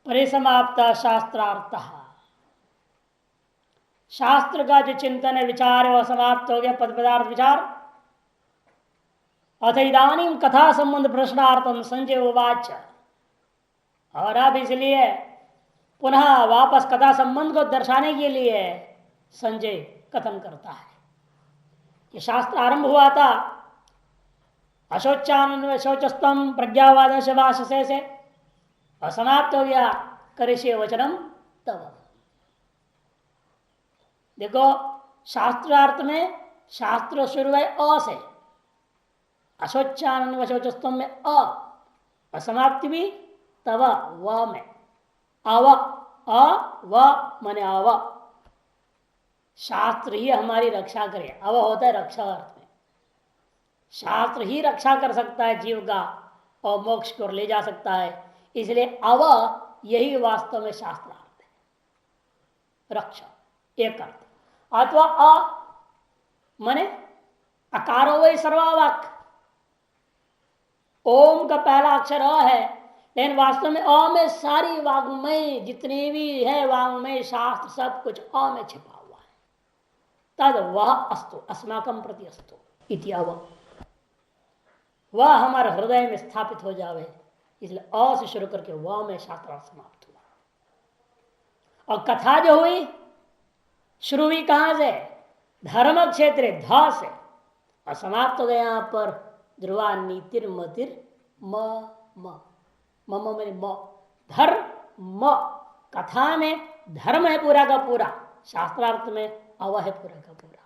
परिसमाप्त शास्त्रार्थ। शास्त्र का जो चिंतन है, विचार है, वह समाप्त हो गया। पद पदार्थ विचार। अथ इदानीं कथा संबंध प्रश्नार्थम संजय उवाच। और अब इसलिए पुनः वापस कथा संबंध को दर्शाने के लिए संजय कथन करता है। ये शास्त्र आरंभ हुआ था अशोचान शौचस्तम प्रज्ञावाद शवाशसे से और समाप्त हो गया करिष्ये वचनम तव। देखो, शास्त्रार्थ में शास्त्र शुरू है अ से, अशोचानन वशोचस्तम में अ और समाप्ति भी तव व में। अव अ व मने अव। शास्त्र ही हमारी रक्षा करे। अव होता है रक्षा अर्थ में। शास्त्र ही रक्षा कर सकता है जीव का और मोक्ष को ले जा सकता है। इसलिए अव यही वास्तव में शास्त्रार्थ है, रक्षा एक अर्थ। अथवा अ मने अकारो वही सर्वावाक। ओम का पहला अक्षर अ है, लेकिन वास्तव में अ में सारी वाग्मय जितने भी है वाग्मय शास्त्र सब कुछ अ में छिपा हुआ है। तद वह अस्तु अस्माकं प्रति अस्तु इति अव। वह हमारे हृदय में स्थापित हो जावे, इसलिए अ से शुरू करके वह में शास्त्रार्थ समाप्त हुआ। और कथा जो हुई शुरू हुई कहां से? धर्म क्षेत्र ध से और समाप्त हो गया यहां पर ध्रुवा नीतिर मतिर म म मम में म। धर्म कथा में धर्म है पूरा का पूरा, शास्त्रार्थ में अव है पूरा का पूरा।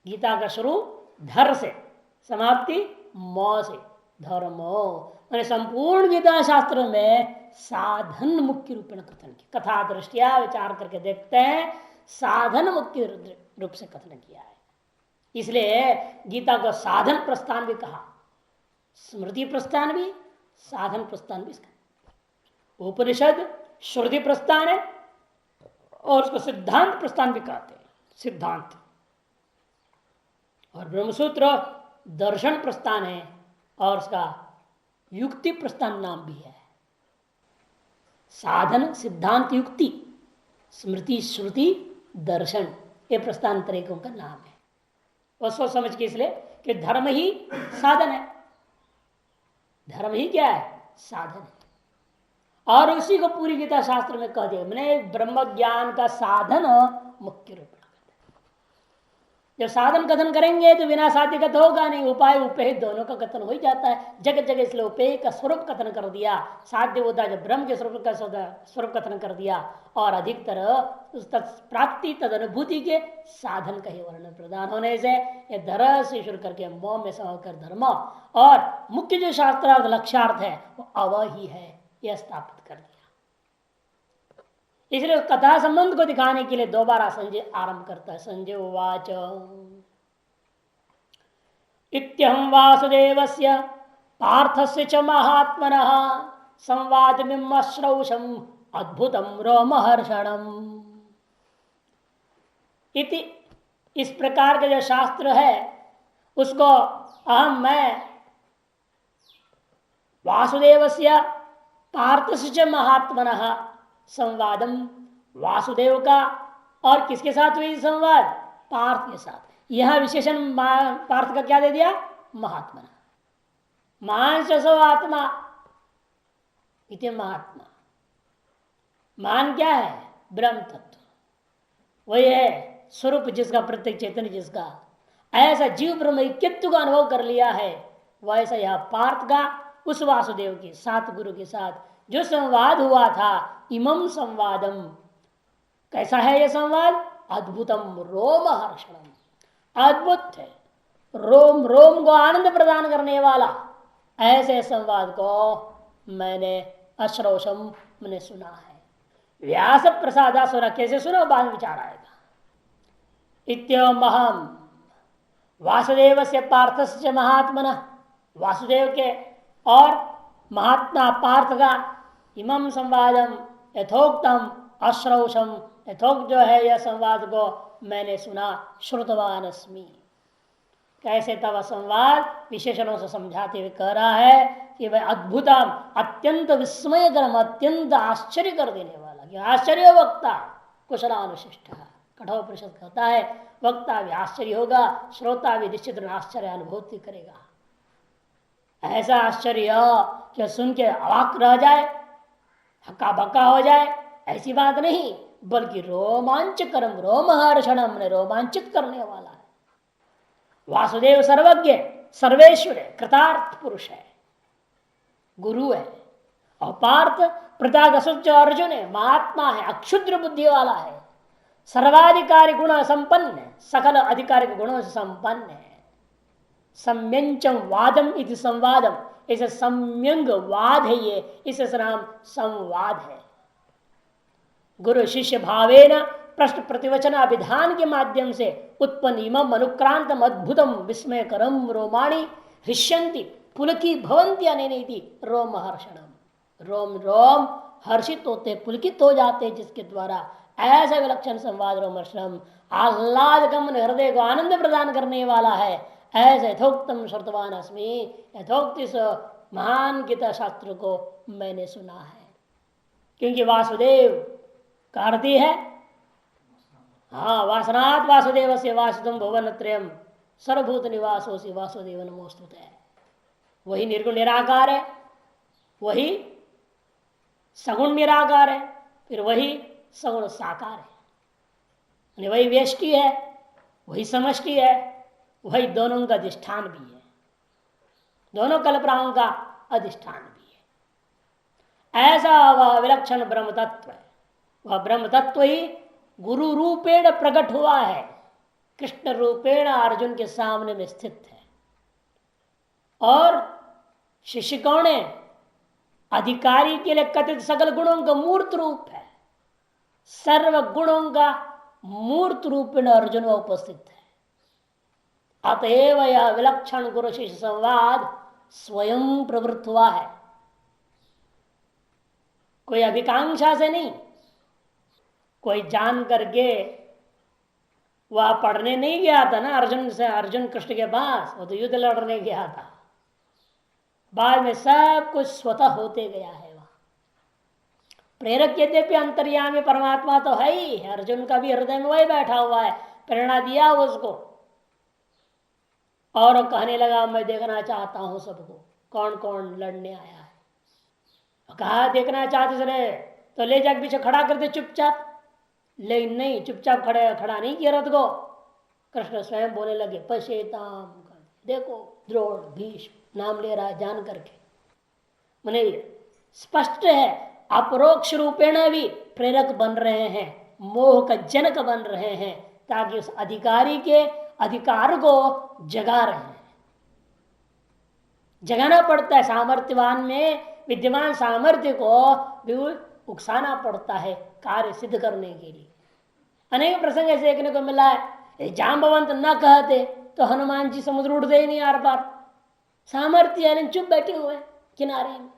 गीता का शुरू धर से, समाप्ति म से, धर्मो। मैंने संपूर्ण गीता शास्त्र में साधन मुख्य रूप में कथन किया। कथा दृष्टिया विचार करके देखते हैं, साधन मुख्य रूप से कथन किया है। इसलिए गीता को साधन प्रस्थान भी कहा, स्मृति प्रस्थान भी, साधन प्रस्थान भी। इसका उपनिषद श्रुति प्रस्थान है और उसको सिद्धांत प्रस्थान भी कहते हैं, सिद्धांत। और ब्रह्मसूत्र दर्शन प्रस्थान है और उसका युक्ति प्रस्थान नाम भी है। साधन सिद्धांत युक्ति, स्मृति श्रुति दर्शन, ये प्रस्थान तरीकों का नाम है। और सोच समझ के, इसलिए कि धर्म ही साधन है। धर्म ही क्या है? साधन है। और उसी को पूरी गीता शास्त्र में कह दिया, मैंने ब्रह्म ज्ञान का साधन मुख्य रूप में। जब साधन कथन करेंगे तो बिना साध्य कथन होगा नहीं। उपाय उपेय दोनों का कथन हो ही जाता है जगह जगह, इसलिए उपेय का स्वरूप कथन कर दिया। साध्य होता है जब ब्रह्म के स्वरूप का स्वरूप कथन कर दिया। और अधिकतर उस प्राप्ति तद अनुभूति के साधन का ही वर्णन प्रदान होने से ये धर से शुरू करके मोह में समाकर धर्म और मुख्य जो शास्त्रार्थ लक्ष्यार्थ है वो अव ही है, यह स्थापित कर दिया। इसलिए कथा संबंध को दिखाने के लिए दोबारा संजय आरंभ करता है। संजय उवाच इत्यहं वासुदेवस्य पार्थस्य च महात्मनः संवादमिमं श्रौषम् अद्भुतं रोमहर्षणम्। इति इस प्रकार का जो शास्त्र है उसको अहम मैं वासुदेवस्य पार्थस्य च महात्मनः संवादम, वासुदेव का और किसके साथ हुई संवाद? पार्थ के साथ। यह विशेषण पार्थ का क्या दे दिया? महात्मा। मानसो आत्मा इति महात्मा। मान क्या है? ब्रह्म तत्व, वही है स्वरूप जिसका, प्रत्येक चैतन्य जिसका। ऐसा जीव ब्रह्म ऐक्यत्व का अनुभव कर लिया है, वैसा यह पार्थ का उस वासुदेव के साथ, गुरु के साथ जो संवाद हुआ था। इमं संवादम, कैसा है यह संवाद? अद्भुतम रोमहर्षणम, अद्भुत है, रोम रोम को आनंद प्रदान करने वाला। ऐसे संवाद को मैंने अश्रौषम, मैंने सुना है। व्यास प्रसादा सुना, कैसे सुना? बाद में विचार आएगा। इत्यहम वासुदेव से पार्थस्य महात्मन, वासुदेव के और महात्मा पार्थ का इमं संवादम यथोक्तम अश्रौषम, यथोक्त जो है यह संवाद को मैंने सुना। श्रुतवान अस्मि, कैसे तब संवाद विशेषणों से समझाते हुए कह रहा है कि वह अद्भुतम अत्यंत विस्मयकरम अत्यंत आश्चर्य कर देने वाला कि आश्चर्य वक्ता कुशलानुशिष्ट कठोर परिषद कहता है वक्ता भी आश्चर्य होगा, श्रोता भी निश्चित आश्चर्य अनुभूति करेगा। ऐसा आश्चर्य कि सुन के अवाक रह जाए, हक्का बक्का हो जाए, ऐसी बात नहीं, बल्कि रोमांचकरम रोमहर्षणम ने रोमांचित करने वाला है। वासुदेव सर्वज्ञ सर्वेश्वर है, कृतार्थ पुरुष है, गुरु है। और पार्थ प्रतागसुच अर्जुन है, महात्मा है, अक्षुद्र बुद्धि वाला है, सर्वाधिकारी गुण संपन्न है, सकल अधिकारिक गुणों से संपन्न है। सम्यंचम वादम इति संवादम, इसे सम्यंग वाद है, ये इसे नाम संवाद है। गुरु शिष्य भावेन प्रश्न प्रतिवचन अभिधान के माध्यम से उत्पन्न इमम अनुक्रांतम अद्भुतम विस्मयकरम रोमाणी हृष्यंति पुलकी भवंती अनेति रोमहर्षणम, रोम रोम हर्षित होते पुलकित हो जाते, जिसके द्वारा ऐसा विलक्षण संवाद रोमहर्षणम आह्लादकम हृदय को आनंद प्रदान करने वाला है। ऐसे यथोक्तम श्रुतवान अस्मि, यथोक्त इस महान गीता शास्त्र को मैंने सुना है। क्योंकि वासुदेव का अर्थ है, हाँ, वासनात् वासुदेव से वासुदम भुवन त्रयम सर्वभूत निवासोसी वासुदेव नमोस्तुते। वही निर्गुण निराकार है, वही सगुण निराकार है, फिर वही सगुण साकार है, वही व्यष्टि है, वही समष्टि है, वही दोनों का अधिष्ठान भी है, दोनों कल्पनाओं का अधिष्ठान भी है। ऐसा वह विलक्षण ब्रह्म तत्व है। वह ब्रह्म तत्व ही गुरु रूपेण प्रकट हुआ है, कृष्ण रूपेण अर्जुन के सामने में स्थित है। और शिष्य कौन है? अधिकारी के लिए कथित सकल गुणों का मूर्त रूप है, सर्व गुणों का मूर्त रूप में अर्जुन में उपस्थित है। अतएव यह विलक्षण गुरु शिष्य संवाद स्वयं प्रवृत्त हुआ है, कोई अभिकांक्षा से नहीं, कोई जान करके वह पढ़ने नहीं गया था ना अर्जुन से, अर्जुन कृष्ण के पास, वो तो युद्ध लड़ने गया था। बाद में सब कुछ स्वतः होते गया है। वह प्रेरक यद्यपि अंतर्यामी परमात्मा तो है ही, अर्जुन का भी हृदय में वही बैठा हुआ है, प्रेरणा दिया उसको। और कहने लगा मैं देखना चाहता हूं सबको, कौन कौन लड़ने आया है। कहा देखना चाहते थे तो ले जाकर पीछे खड़ा कर दे चुपचाप, लेकिन नहीं, चुपचाप खड़ा नहीं किया रथ को। कृष्ण स्वयं बोलने लगे पश्येताम, देखो द्रोण भीष्म नाम ले रहा है जान करके। माने स्पष्ट है, अपरोक्ष रूपेण भी प्रेरक बन रहे हैं, मोह का जनक बन रहे हैं, ताकि उस अधिकारी के अधिकार को जगा रहे हैं। जगाना पड़ता है, सामर्थ्यवान में विद्यमान सामर्थ्य को भी उकसाना पड़ता है कार्य सिद्ध करने के लिए। अनेक प्रसंग ऐसे देखने को मिला है, जाम्बवंत न कहते तो हनुमान जी समुद्र उठते ही नहीं आर पार, सामर्थ्य चुप बैठे हुए किनारे में।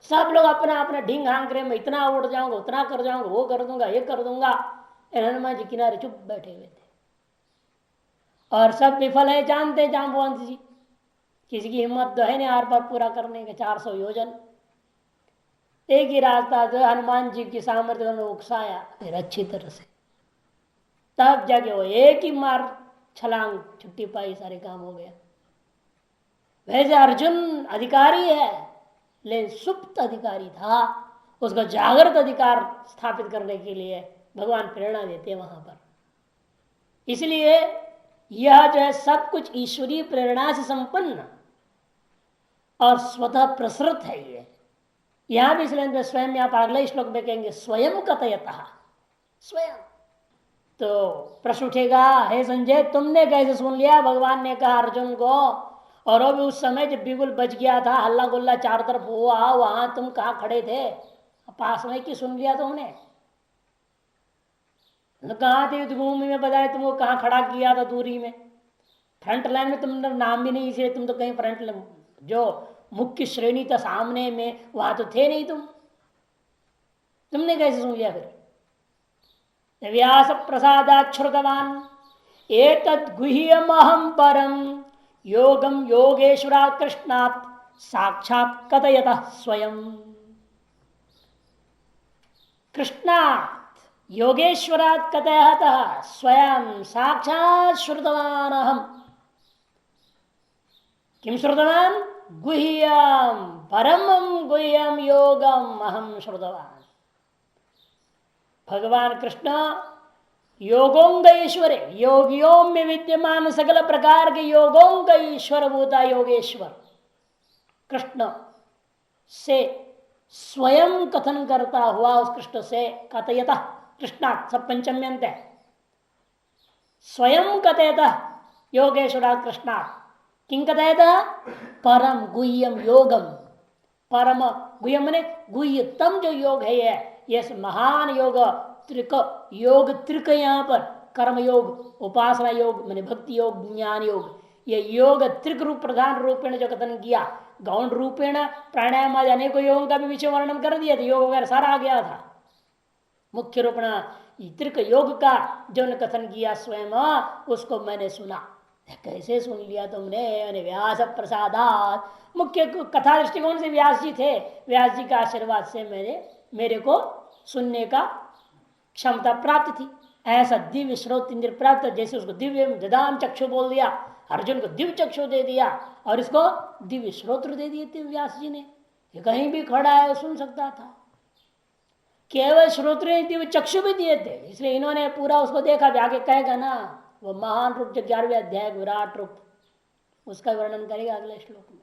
सब लोग अपना अपना ढींग हांग रहे, मैं इतना उड़ जाऊंगा, उतना कर जाऊंगा, वो कर दूंगा, ये कर दूंगा। हनुमान जी किनारे चुप बैठे हुए थे। और सब विफल है, जानते जाम्बवंत जी, किसी की हिम्मत तो है नहीं आर पार पूरा करने के 400 योजन। एक ही रास्ता जो हनुमान जी की सामर्थ्य ने उकसाया फिर अच्छी तरह से, तब जाके वो एक ही मार छलांग छुट्टी पाई, सारे काम हो गया। वैसे अर्जुन अधिकारी है, लेकिन सुप्त अधिकारी था, उसका जागृत अधिकार स्थापित करने के लिए भगवान प्रेरणा देते वहां पर। इसलिए यह जो है सब कुछ ईश्वरीय प्रेरणा से संपन्न और स्वतः प्रसृत है। ये यहां भी इसलिए स्वयं, आप अगले श्लोक में कहेंगे स्वयं कथयतः, स्वयं। तो प्रश्न उठेगा, हे संजय तुमने कैसे सुन लिया? भगवान ने कहा अर्जुन को, और वो भी उस समय जब बिल्कुल बच गया था, हल्ला गुल्ला चारों तरफ हुआ, वहां तुम कहाँ खड़े थे? पास में की सुन लिया तुमने? तो कहाँ थे युद्धभूमि में? बताया तुमको कहाँ खड़ा किया था? दूरी में, फ्रंट लाइन में। तुमने नाम भी नहीं, इसलिए तुम तो कहीं फ्रंट जो मुख्य श्रेणी था सामने में, वहां तो थे नहीं तुमने कैसे सुन लिया? फिर व्यास प्रसादाच्छ्रुतवान् एतद् गुह्यमहं परम योगम योगेश्वरा कृष्णात् साक्षात कथयत स्वयं। कृष्णात् योगेश्वरात् कथयत स्वयं साक्षात श्रुतवान अहम। किम श्रुतवान? गुह्यम परमं गुह्यम योगम अहम श्रुतवान। भगवान कृष्ण योगोंग ईश्वर, योगियों में विद्यमान सकल प्रकार के योगों का ईश्वर भूता योगेश्वर कृष्ण से स्वयं कथन करता हुआ उस कृष्ण से कथयता, कृष्णा सब पंचम्यंत है, स्वयं कथयता योगेश्वरा कृष्णा किं कथयता परम गुह्यम योगम। परम गुह्यम ने गुह्यतम जो योग है ये महान योग त्रिक, योग त्रिक यहाँ पर कर्म योग, उपासना योग मैंने भक्ति योग, ज्ञान योग, ये योग त्रिक रूप प्रधान रूपेण जो कथन किया, गौण रूपेण प्राणायाम आदि अनेकों योगों का भी विषय वर्णन कर दिया था, योग वगैरह सारा आ गया था। मुख्य रूपेण त्रिक योग का जो ने कथन किया स्वयं उसको मैंने सुना। कैसे सुन लिया तुमने? मैंने व्यास प्रसादात, मुख्य कथा दृष्टिकोण से व्यास जी थे, व्यास जी का आशीर्वाद से मेरे को सुनने का क्षमता प्राप्त थी। ऐसा दिव्य श्रोत इंद्र प्राप्त, जैसे उसको दिव्य ददाम चक्षु बोल दिया, अर्जुन को दिव्य चक्षु दे दिया और इसको दिव्य श्रोत्र दे दिए थे व्यास जी ने। ये कहीं भी खड़ा है वो सुन सकता था, केवल श्रोत्र दिव्य चक्षु भी दिए थे, इसलिए इन्होंने पूरा उसको देखा भी। आगे कहेगा ना वो महान रूप जो 11वें अध्याय विराट रूप, उसका वर्णन करेगा अगले श्लोक में।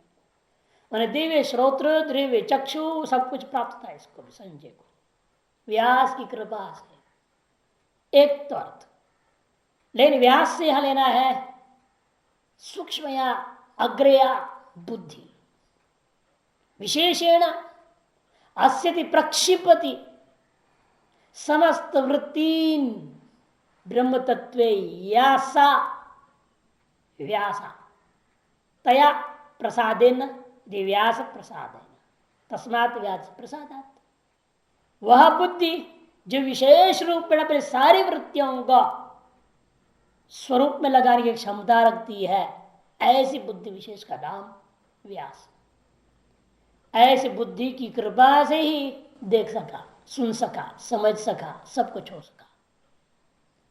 मैंने दिव्य श्रोत्र दिव्य चक्षु सब कुछ प्राप्त था इसको भी, संजय को व्यास की कृपा से। एक तो अर्थ, लेकिन व्यास से यहां लेना है सूक्ष्मया अग्रया बुद्धि, विशेषेण अस्यति प्रक्षिपति समस्त वृत्तीन ब्रह्म तत्व यासा व्यासा तया प्रसादेन व्यास प्रसादेन तस्मात् व्यास प्रसादात। वह बुद्धि जो विशेष रूप में अपने सारी वृत्तियों को स्वरूप में लगाने की क्षमता रखती है, ऐसी बुद्धि विशेष का नाम व्यास। ऐसी बुद्धि की कृपा से ही देख सका, सुन सका, समझ सका, सब कुछ हो सका।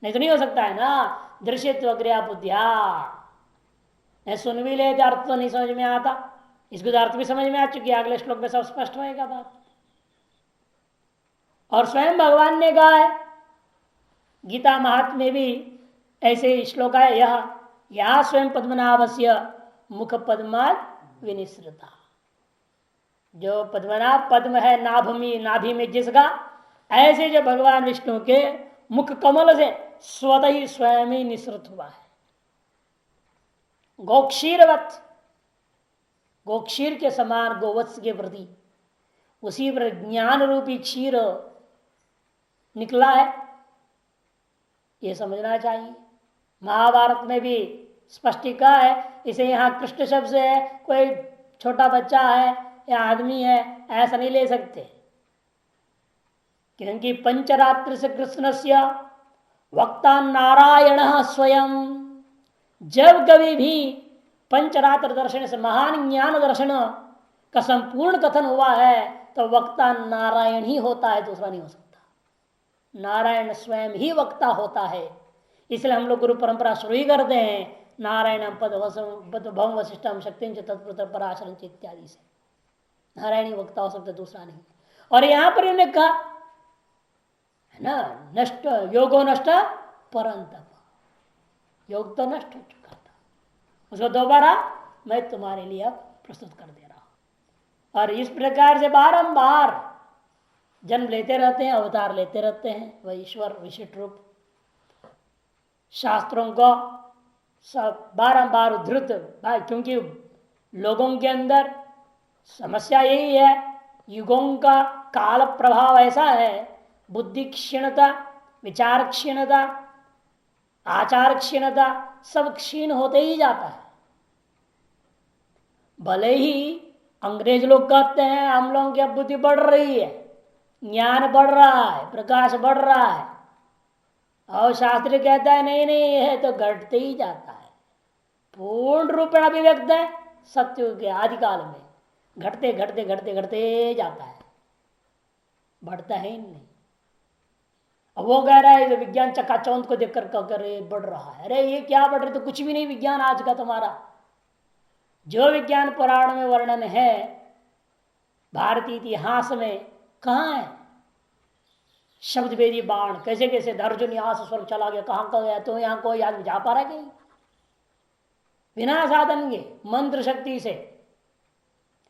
नहीं तो नहीं हो सकता है ना। दृश्यत्व क्रिया बुद्धिया, सुन भी ले अर्थ तो नहीं समझ में आता, इसको अर्थ भी समझ में आ चुकी है, अगले श्लोक में सब स्पष्ट होएगा बात। और स्वयं भगवान ने कहा है गीता महात्म्य में भी ऐसे श्लोक है, यह स्वयं पद्मनाभस्य मुख पद्मात् विनिसृता। जो पद्मनाभ पद्म है नाभि में जिसका, ऐसे जो भगवान विष्णु के मुख कमल से स्वतः ही स्वयं ही निसृत हुआ है। गोक्षीरवत, गोक्षीर के समान गोवत्स के प्रति उसी पर ज्ञान रूपी क्षीर निकला है, यह समझना चाहिए। महाभारत में भी स्पष्टीकरण है, इसे यहां कृष्ण शब्द से है, कोई छोटा बच्चा है या आदमी है ऐसा नहीं ले सकते, क्योंकि पंचरात्र से कृष्ण से वक्ता नारायण स्वयं। जब कभी भी पंचरात्र दर्शन से महान ज्ञान दर्शन का संपूर्ण कथन हुआ है तो वक्ता नारायण ही होता है, दूसरा नहीं हो सकता। नारायण स्वयं ही वक्ता होता है, इसलिए हम लोग गुरु परंपरा शुरू ही करते हैं नारायण पद भव वशिष्ठम शक्ति तत्पुत्र पराशरण इत्यादि से। नारायण ही वक्ता हो सकता, दूसरा नहीं। और यहां पर इन्होंने कहा है ना, नष्ट योगो नष्ट परंतप, योग तो नष्ट हो चुका था, उसको दोबारा मैं तुम्हारे लिए अब प्रस्तुत कर दे रहा हूं। और इस प्रकार से बारंबार जन्म लेते रहते हैं, अवतार लेते रहते हैं वह ईश्वर विशिष्ट रूप। शास्त्रों को सब बारंबार उद्धृत, क्योंकि लोगों के अंदर समस्या यही है, युगों का काल प्रभाव ऐसा है, बुद्धि क्षीणता, विचार क्षीणता, आचार क्षीणता, सब क्षीण होते ही जाता है। भले ही अंग्रेज लोग कहते हैं हम लोगों की अब बुद्धि बढ़ रही है, ज्ञान बढ़ रहा है, प्रकाश बढ़ रहा है, और शास्त्र कहता है नहीं नहीं है तो घटते ही जाता है। पूर्ण रूप में अभिव्यक्त है सत्युग के आदिकाल में, घटते घटते घटते घटते जाता है, बढ़ता है ही नहीं। अब वो कह रहा है विज्ञान चकाचौंध को देखकर कर बढ़ रहा है, अरे ये क्या बढ़ रहे, तो कुछ भी नहीं विज्ञान आज का तुम्हारा। जो विज्ञान पुराण में वर्णन है भारतीय इतिहास में कहाँ है? शब्द वेदी बाण कैसे कैसे अर्जुन यहां से स्वर्ग चला गया, कहां का गया, तो यहां कोई आदमी जा पा रहा है कहीं? बिना साधन के मंत्र शक्ति से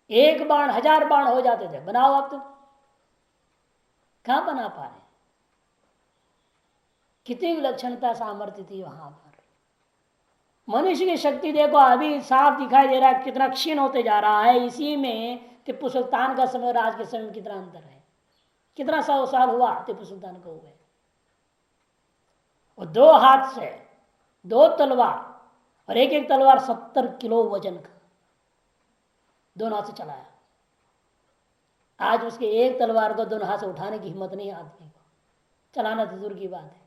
एक बाण 1000 बाण हो जाते थे, बनाओ आप तुम, कहां बना पा रहे? कितनी विलक्षणता सामर्थ्य थी वहां पर। मनुष्य की शक्ति देखो अभी साफ दिखाई दे रहा है कितना क्षीण होते जा रहा है। इसी में टिप्पू सुल्तान का समय और आज के समय में कितना अंतर है। कितना 100 साल हुआ टिप्पू सुल्तान को हुए, और 2 हाथ से 2 तलवार, और एक एक तलवार 70 किलो वजन का, दोनों हाथ से चलाया। आज उसके एक तलवार को दोनों हाथ से उठाने की हिम्मत नहीं आदमी को, चलाना तो दूर की बात है।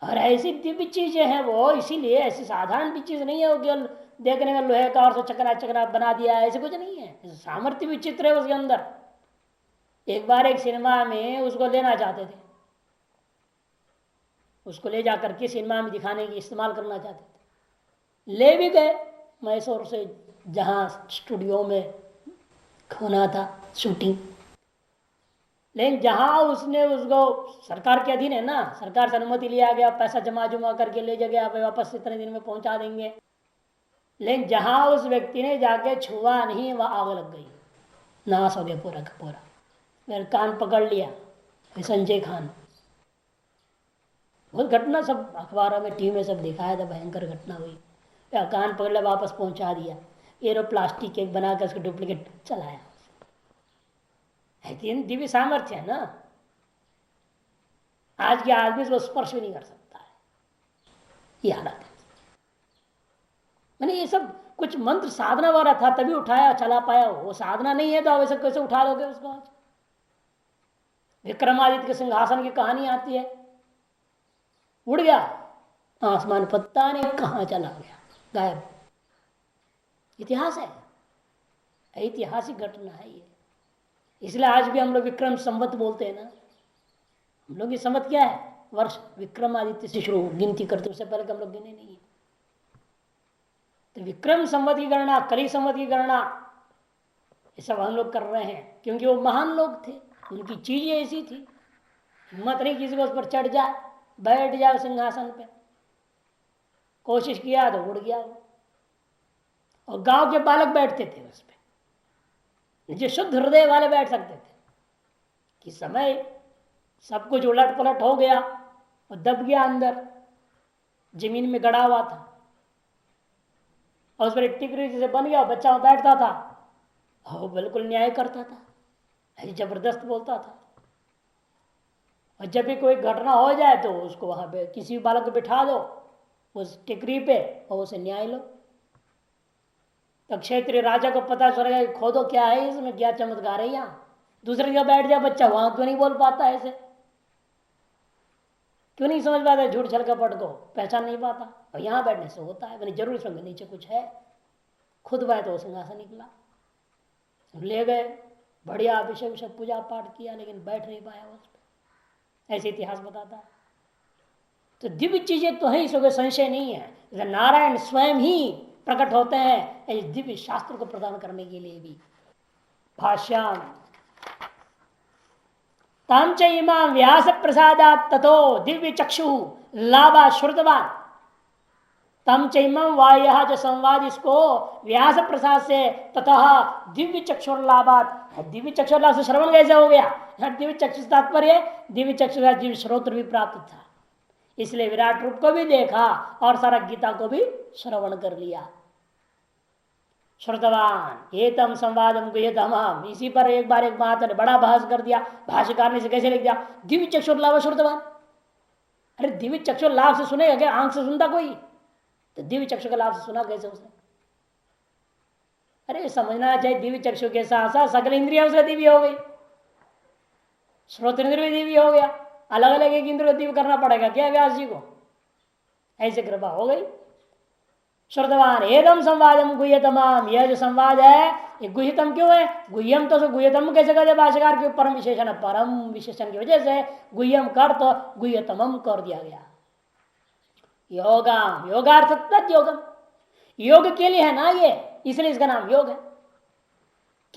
और ऐसी दिव्य चीजें हैं वो, इसीलिए ऐसी साधारण भी चीज नहीं है वो, केवल देखने में लोहे का और चकना चकना बना दिया है, ऐसे कुछ नहीं है। सामर्थ्य विचित्र है उसके अंदर। एक बार एक सिनेमा में उसको लेना चाहते थे, उसको ले जाकर के सिनेमा में दिखाने की इस्तेमाल करना चाहते थे, ले भी गए मैसूर से जहाँ स्टूडियो में होना था शूटिंग। लेकिन जहां उसने उसको, सरकार के अधीन है ना, सरकार से अनुमति लिया गया, पैसा जमा जुमा करके ले जा गया, वापस इतने दिन में पहुंचा देंगे। लेकिन जहां उस व्यक्ति ने जाके छुआ नहीं, वह आग लग गई, नाश हो गया पूरा का पूरा। मेरे कान पकड़ लिया संजय खान। बहुत घटना सब अखबारों में टीवी में सब दिखाया था, भयंकर घटना हुई। या कान पकड़ लिया, वापस पहुंचा दिया, एरो प्लास्टिक केक बनाकर उसको डुप्लीकेट चलाया। है दिव्य सामर्थ्य है ना, आज के आदमी इसको स्पर्श भी नहीं कर सकता है, ये हालत है। मैंने ये सब कुछ मंत्र साधना वाला था तभी उठाया चला पाया, वो साधना नहीं है तो आप ऐसे कैसे उठा लोगे उसको? आज विक्रमादित्य के सिंहासन की कहानी आती है, उड़ गया आसमान, पत्ता नहीं कहां चला गया, गायब। इतिहास है, ऐतिहासिक घटना है ये। इसलिए आज भी हम लोग विक्रम संवत बोलते हैं ना। हम लोग की संवत क्या है? वर्ष विक्रमादित्य से शुरू गिनती करते, उससे पहले हम लोग गिने नहीं है। तो विक्रम संवत की गणना, कली संवत की गणना, ये सब हम लोग कर रहे हैं क्योंकि वो महान लोग थे, उनकी चीजें ऐसी थी। हिम्मत नहीं किसी को उस पर चढ़ जाए, बैठ जाए सिंहासन पे, कोशिश किया तो उड़ गया वो। और गांव के बालक बैठते थे उस पे, जो शुद्ध हृदय वाले बैठ सकते थे। कि समय सब कुछ उलट पलट हो गया और दब गया अंदर, जमीन में गड़ा हुआ था, और उस पर एक टिकरी जैसे बन गया, बच्चा बैठता था, वो बिल्कुल न्याय करता था, ऐसे जबरदस्त बोलता था। और जब भी कोई घटना हो जाए तो उसको वहां पे किसी बालक को बिठा दो उस टिकरी पे और उसे न्याय लो। तो क्षेत्रीय राजा को पता चलेगा कि खोदो क्या है इसमें, क्या चमत्कार है यहाँ। दूसरी जगह बैठ जाए बच्चा, वहां तो नहीं बोल पाता ऐसे, क्यों नहीं समझ पाता, झूठ छल कपट को पहचान नहीं पाता। और यहाँ बैठने से होता है, मैंने जरूर समझ नीचे कुछ है। खुद बाय तो सिंहासन निकला, ले गए, बढ़िया अभिषेक विषेक पूजा पाठ किया, लेकिन बैठ नहीं पाया उस पर, ऐसे इतिहास बताता है। तो दिव्य चीजें तो है, इसमें संशय नहीं है। नारायण स्वयं ही प्रकट होते हैं इस दिव्य शास्त्र को प्रदान करने के लिए भी। भाष्याम तम च इमा व्यास प्रसादात ततो दिव्य चक्षु लाभा श्रुतवान। तम च इमं वाय जो संवाद इसको व्यास प्रसाद से तथा दिव्य चक्षुर लाभात, दिव्य चक्षुर लाभ से श्रवण कैसे हो गया? दिव्य चक्षु तात्पर्य दिव्य चक्षु का दिव्य श्रोत्र भी प्राप्त था, इसलिए विराट रूप को भी देखा और सारा गीता को भी श्रवण कर लिया। श्रुतवान एतम संवादम गुह्यतमः, इसी पर एक बार एक बात ने बड़ा बहस कर दिया। भाष्यकार ने से कैसे लिख दिया दिव्य चक्षुर लाभ श्रुतवान? अरे दिव्य चक्षुर लाभ से सुनेगा क्या? आंख से सुनता कोई? तो दिव्य चक्षु का लाभ से सुना कैसे उसने? अरे समझना चाहिए, दिव्य चक्षु के साथ साथ सकल इंद्रिया उसका दिव्य हो गई, श्रोत इंद्रिय भी दिव्य हो गया। अलग अलग एक इंद्रिय दिव्य करना पड़ेगा क्या व्यास जी को? ऐसे कृपा हो गई। श्रुतवान एदम संवादम गुह्यतम, यह जो संवाद है ये गुह्यतम क्यों है? गुह्यम तो गुह्यतम कैसे कहते भाष्यकार के परम विशेषण, परम विशेषण की वजह से गुह्यम कर तो गुह्यतमम कर दिया गया। योगम योगार्थ तद योगम, योग के लिए है ना ये, इसलिए इसका नाम योग है।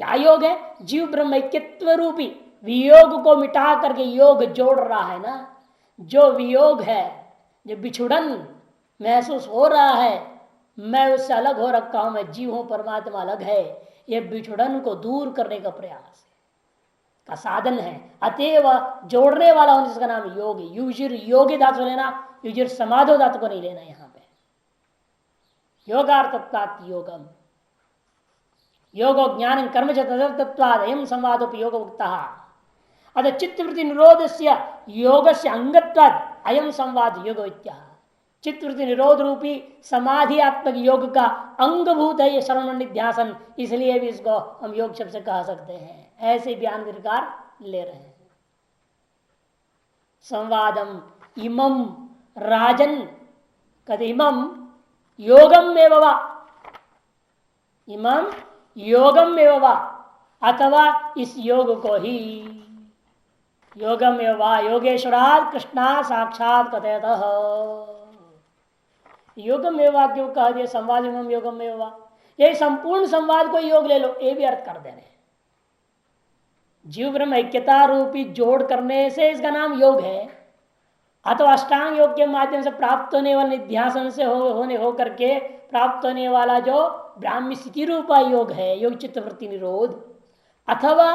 क्या योग है? जीव ब्रह्म ऐक्यत्व रूपी वियोग को मिटा करके योग जोड़ रहा है ना। जो वियोग है, जो बिछुड़न महसूस हो रहा है, मैं उससे अलग हो रखा हूं, मैं जीव हूं, परमात्मा अलग है, यह बिछुड़न को दूर करने का प्रयास का साधन है। अतएव जोड़ने वाला होने जिसका नाम योग है। युजिर योगी धातु लेना, युजिर समाधो धातु को नहीं लेना यहां पे। योगार्थत्वात् योगम, योगो ज्ञान कर्म च तदर्थत्वात् अयं संवादोपयोग उक्तः। अतः चित्तवृत्ति निरोध से योग से अंगत्वात् अयं संवाद योग इत्याह। चित्तवृत्ति निरोध रूपी समाधियात्मक योग का अंगभूत है ये श्रवण निध्यासन, इसलिए भी इसको हम योग शब्द से कह सकते हैं। ऐसे बयान विकार ले रहे हैं। संवादम इमम राजन कद इमम योगम एव वा, इमम योगम एव वा, अथवा इस योग को ही योगम एव वा, योगेश्वरात् कृष्णा साक्षात कथयतः। योगम एव वा क्यों कह दिया? संवाद इमम योगम एव वा, ये संपूर्ण संवाद को योग ले लो, ये भी अर्थ कर देने। जीव ब्रह्म ऐक्यता रूपी जोड़ करने से इसका नाम योग है, अथवा अष्टांग योग के माध्यम से प्राप्त होने वाले निध्यासन से होने हो करके प्राप्त होने वाला जो ब्राह्मी स्थिति रूपा योग है, योग चित्त वृत्ति निरोध, अथवा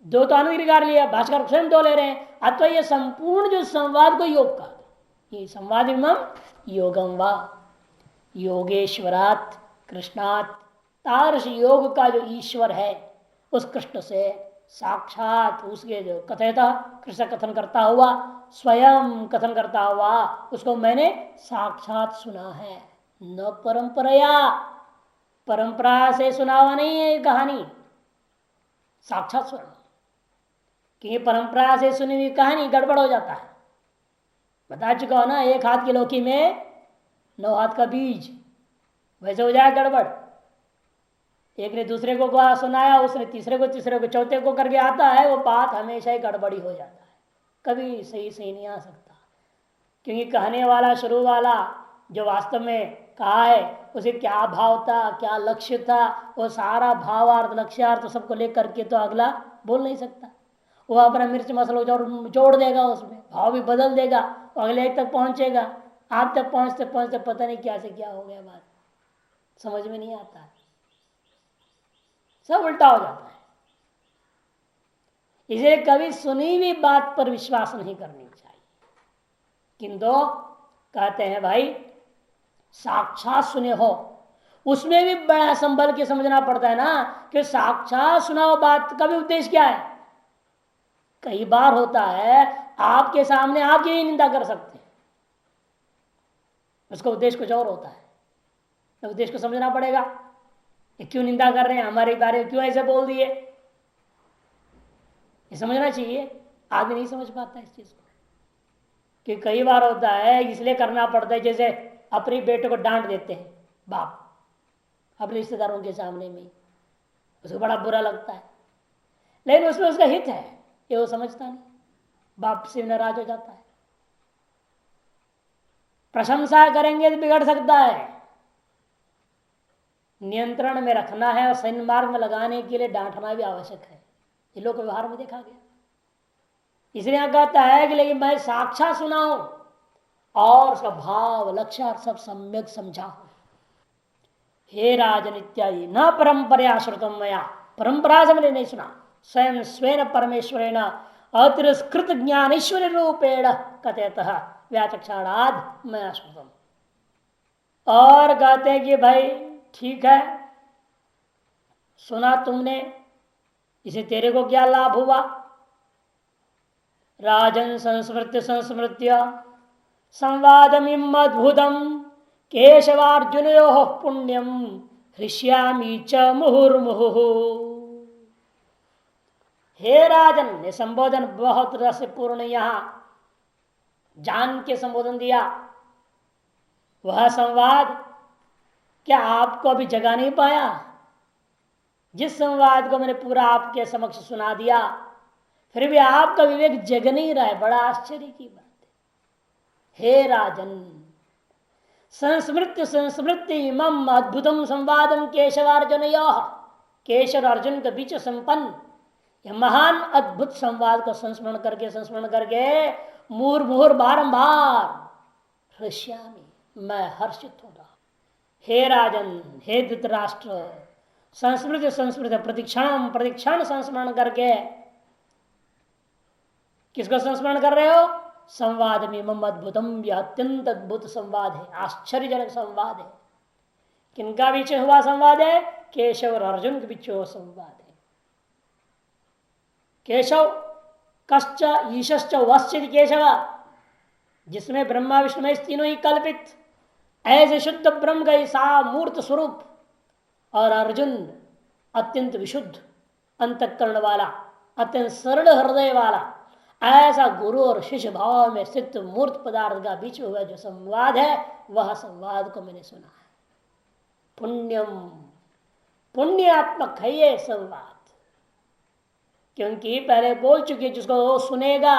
दो तो अनुग्रह लिया, भास्कर स्वयं दो ले रहे हैं, अथवा ये संपूर्ण जो संवाद को योग का, ये संवाद योगम वा, योगेश्वरात् कृष्णात्, तारस योग का जो ईश्वर है उस कृष्ण से साक्षात, उसके जो कथयता कृष्ण कथन करता हुआ, स्वयं कथन करता हुआ उसको मैंने साक्षात सुना है। न परंपराया, परंपरा से सुना हुआ नहीं है ये कहानी, साक्षात सुना। क्योंकि परंपरा से सुनी हुई कहानी गड़बड़ हो जाता है। बता चुका हो ना, एक हाथ की लौकी में 9 हाथ का बीज, वैसे हो जाए गड़बड़। एक ने दूसरे को सुनाया, उसने तीसरे को चौथे को करके आता है, वो बात हमेशा ही गड़बड़ी हो जाता है, कभी सही नहीं आ सकता। क्योंकि कहने वाला, शुरू वाला जो वास्तव में कहा है उसे क्या भाव था, क्या लक्ष्य था, वो सारा भावार्थ लक्ष्यार्थ सबको लेकर के तो अगला बोल नहीं सकता। वो अपना मिर्च मसाला जोड़ देगा, उसमें भाव भी बदल देगा, वो अगले एक तक पहुंचेगा, आप तक पहुंचते पहुंचते पता नहीं क्या से क्या हो गया, बात समझ में नहीं आता है, सब उल्टा हो जाता है। इसे कभी सुनी हुई बात पर विश्वास नहीं करनी चाहिए, किंतु कहते हैं भाई साक्षात सुने हो, उसमें भी बड़ा संभल के समझना पड़ता है ना, कि साक्षात सुना हो बात का भी उद्देश्य क्या है। कई बार होता है आपके सामने आप यही निंदा कर सकते हैं, उसका उद्देश्य कुछ और होता है, तो उद्देश्य को समझना पड़ेगा। ये क्यों निंदा कर रहे हैं, हमारे बारे में क्यों ऐसे बोल दिए, ये समझना चाहिए। आदमी नहीं समझ पाता इस चीज को, कि कई बार होता है इसलिए करना पड़ता है, जैसे अपने बेटे को डांट देते हैं बाप अपने रिश्तेदारों के सामने में, उसको बड़ा बुरा लगता है, लेकिन उसमें उसका हित है ये वो समझता नहीं, बाप से नाराज हो जाता है। प्रशंसा करेंगे तो बिगड़ सकता है, नियंत्रण में रखना है और सही मार्ग में लगाने के लिए डांटना भी आवश्यक है, ये लोग व्यवहार में देखा गया। इसलिए कहता है कि लेकिन मैं साक्षात सुना हूं और उसका भाव लक्ष्य सब सम्यक समझा हूं। हे राजन इत्यादि न परंपरा श्रुतम मया, परंपरा से मैंने नहीं सुना, स्वयं स्वयं परमेश्वरेण अतिरस्कृत ज्ञानेश्वर रूपेण कथयतः व्याचक्षाणाद मया श्रुतम। और कहते हैं कि भाई ठीक है सुना तुमने, इसे तेरे को क्या लाभ हुआ। राजन संस्मृत्य संस्मृत्य संवादमिम अद्भुतम केशवार्जुनयो पुण्यम हृष्यामी च मुहुर्मुहु। हे राजन, ये संबोधन बहुत रस पूर्ण, यहां जान के संबोधन दिया, वह संवाद क्या आपको अभी जगा नहीं पाया? जिस संवाद को मैंने पूरा आपके समक्ष सुना दिया, फिर भी आपका विवेक जग नहीं रहा है। बड़ा आश्चर्य की बात है। हे राजन, संस्मृत्य संस्मृति मम अद्भुतम संवादम केशवार्जुन, केशव अर्जुन के बीच संपन्न यह महान अद्भुत संवाद को संस्मरण करके मुहुर मुहुर बारंबार हृष्यामि, मैं हर्षित हो रहा। हे राजन, हे धृतराष्ट्र, संस्मृत प्रतिक्षण प्रतिक्षण संस्मरण करके किसको संस्मरण कर रहे हो? संवाद में मम अद्भुतम, यह अत्यंत अद्भुत संवाद है, आश्चर्यजनक संवाद है। किनका बीच हुआ संवाद है? केशव और अर्जुन के बीच हुआ संवाद है। केशव कश्च ईशश्च वश्चित केशव, जिसमें ब्रह्मा विष्णु में तीनों ही कल्पित, ऐसे शुद्ध ब्रह्म का सा मूर्त स्वरूप, और अर्जुन अत्यंत विशुद्ध अंतःकरण वाला, अत्यंत सरल हृदय वाला, ऐसा गुरु और शिष्य भाव में स्थित मूर्त पदार्थ का बीच हुआ जो संवाद है, वह संवाद को मैंने सुना है। पुण्यम, पुण्यात्मक है ये संवाद। क्योंकि पहले बोल चुके, जिसको सुनेगा,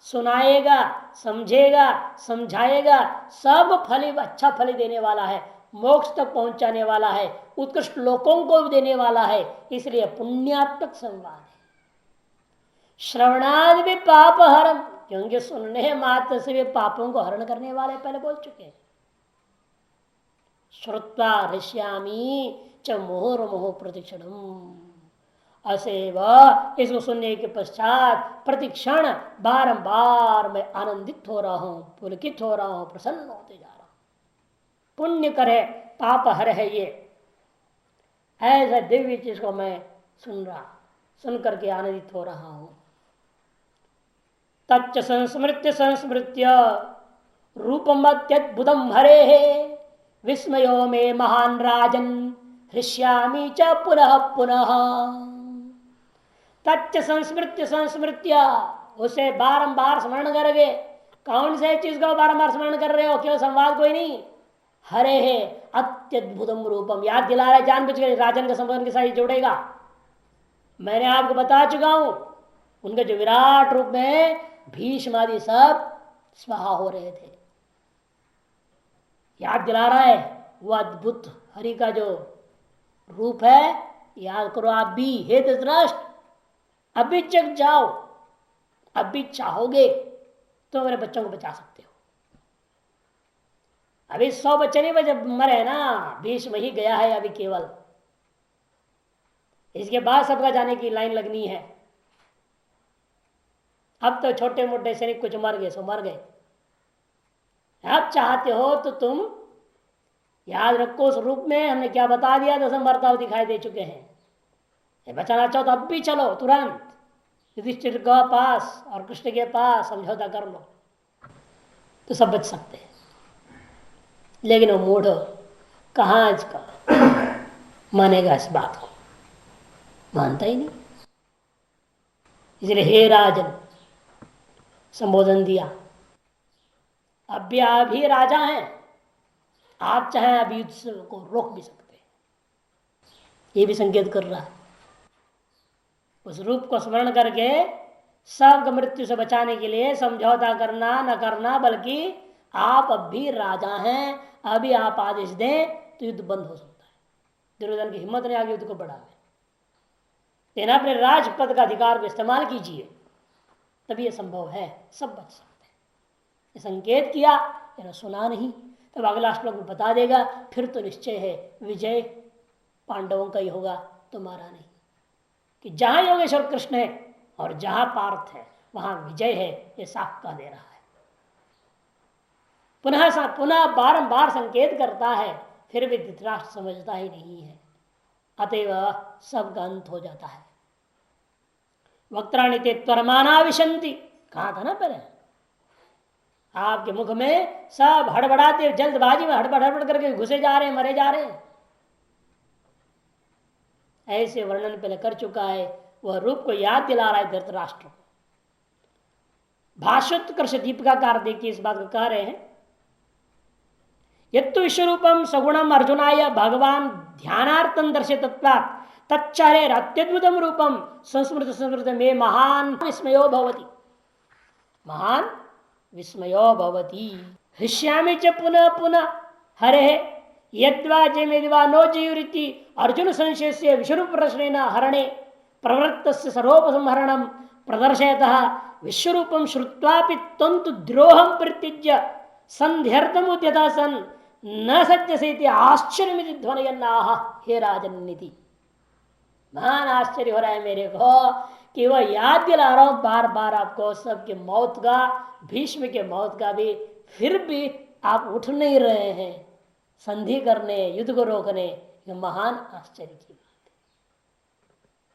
सुनाएगा, समझेगा, समझाएगा, सब फल अच्छा फल देने वाला है, मोक्ष तक पहुंचाने वाला है, उत्कृष्ट लोकों को भी देने वाला है। इसलिए पुण्यात्मक संवाद है। श्रवणादि भी पाप हरम, क्योंकि सुनने मात्र से भी पापों को हरण करने वाले, पहले बोल चुके हैं। श्रुत्वा हृष्यामि च मुहुर्मुहुः प्रतिक्षणम्, असेव, इसको सुनने के पश्चात प्रतिक्षण बारंबार मैं आनंदित हो रहा हूं, पुलकित हो रहा हूं, प्रसन्न होते जा रहा हूं। पुण्य करे पाप हर है ये, ऐसा दिव्य चीज को मैं सुन करके आनंदित हो रहा हूं। तच्च संस्मृत्य संस्मृत्य रूपम अत्यद्भुतम हरे विस्मयो में महान राजन हृष्यामि च पुनः पुनः। तच्च संस्मृत्य संस्मृत्य, उसे बारंबार स्मरण करके। कौन से चीज को बारंबार स्मरण कर रहे हो? केवल संवाद कोई नहीं, हरे है अत्यद्भुतम रूपम, याद दिला रहा है जानबूझ के, राजन का संबंध के साथ जोड़ेगा। मैंने आपको बता चुका हूं, उनके जो विराट रूप में भीष्म आदि सब स्वाहा हो रहे थे। याद दिला रहा है वो अद्भुत हरि का जो रूप है, याद करो आप भी। हे धृतराष्ट्र, अभी जग जाओ, अभी चाहोगे तो मेरे बच्चों को बचा सकते हो। अभी 100 बच्चे नहीं बचे मरे ना, भीष्म ही गया है अभी केवल। इसके बाद सबका जाने की लाइन लगनी है। अब तो छोटे मोटे सैनिक कुछ मर गए सो मर गए। अब चाहते हो तो तुम याद रखो, उस रूप में हमने क्या बता दिया, दसम बर्ताव दिखाई दे चुके हैं। बचाना चाहो तो अब भी चलो तुरंत युधिष्ठिर के पास और कृष्ण के पास समझौता कर लो तो सब बच सकते हैं। लेकिन वो मूढ़ कहाँ इसका मानेगा, इस बात को मानता ही नहीं। इसलिए हे राजन संबोधन दिया। अब भी आप ही राजा हैं, आप चाहें अभी युद्ध को रोक भी सकते हैं। ये भी संकेत कर रहा है। उस रूप को स्मरण करके सबको मृत्यु से बचाने के लिए समझौता करना न करना, बल्कि आप अब भी राजा हैं, अभी आप आदेश दें तो युद्ध बंद हो सकता है। दुर्योधन की हिम्मत ने आगे युद्ध को बढ़ावे, लेकिन अपने राजपद का अधिकार को इस्तेमाल कीजिए, तभी यह संभव है, सब बच सकते हैं। ये संकेत किया, यानी सुना नहीं, तब अगला श्लोक में बता देगा। फिर तो निश्चय है विजय पांडवों का ही होगा, तुम्हारा नहीं। कि जहां योगेश्वर कृष्ण है और जहां पार्थ है वहां विजय है, ये साफ कह दे रहा है। पुनः बारंबार संकेत करता है, फिर भी धृतराष्ट्र समझता ही नहीं है। अतएव सबका अंत हो जाता है। वक्त्राणि ते त्वरमाना विशंति, कहा था ना पहले, आपके मुख में सब हड़बड़ाते, जल्दबाजी में हड़बड़ करके घुसे जा रहे हैं, मरे जा रहे हैं। ऐसे वर्णन पहले कर चुका है। वह रूप को याद दिला रहा है धृतराष्ट्र को। भाष्योत्कर्ष दीपिकाकार देखिए इस बात को कह रहे हैं, यत्तु विश्वरूपम सगुणम अर्जुनाय भगवान ध्यानार्थम दर्शितत्वात् तच्चारेर अत्यद्भुतम रूपम संस्मृत संस्मृत में महान विस्मयो भवति, महान विस्मयो भवति। हृष्यामि च पुनः पुनः हरे यद्वा जयमेदिवा नो जीवरीति अर्जुन संशय से विश्वरूप प्रश्नेन हरणे प्रवृत्तस्य सर्वोपसंहरणं प्रदर्शयतः विश्वरूपं श्रुत्वापि तंतु द्रोहं परित्यज्य संध्यर्थम उद्यता सन न सज्जसेति आश्चर्यमिति ध्वनयन्नाह हे राजन्निति। महान आश्चर्य हो रहा है मेरे को कि वह याद दिला रहा हूं बार बार आपको सबके मौत का, भीष्म के मौत का भी, फिर भी आप उठ नहीं रहे हैं संधि करने, युद्ध को रोकने। यह महान आश्चर्य की बात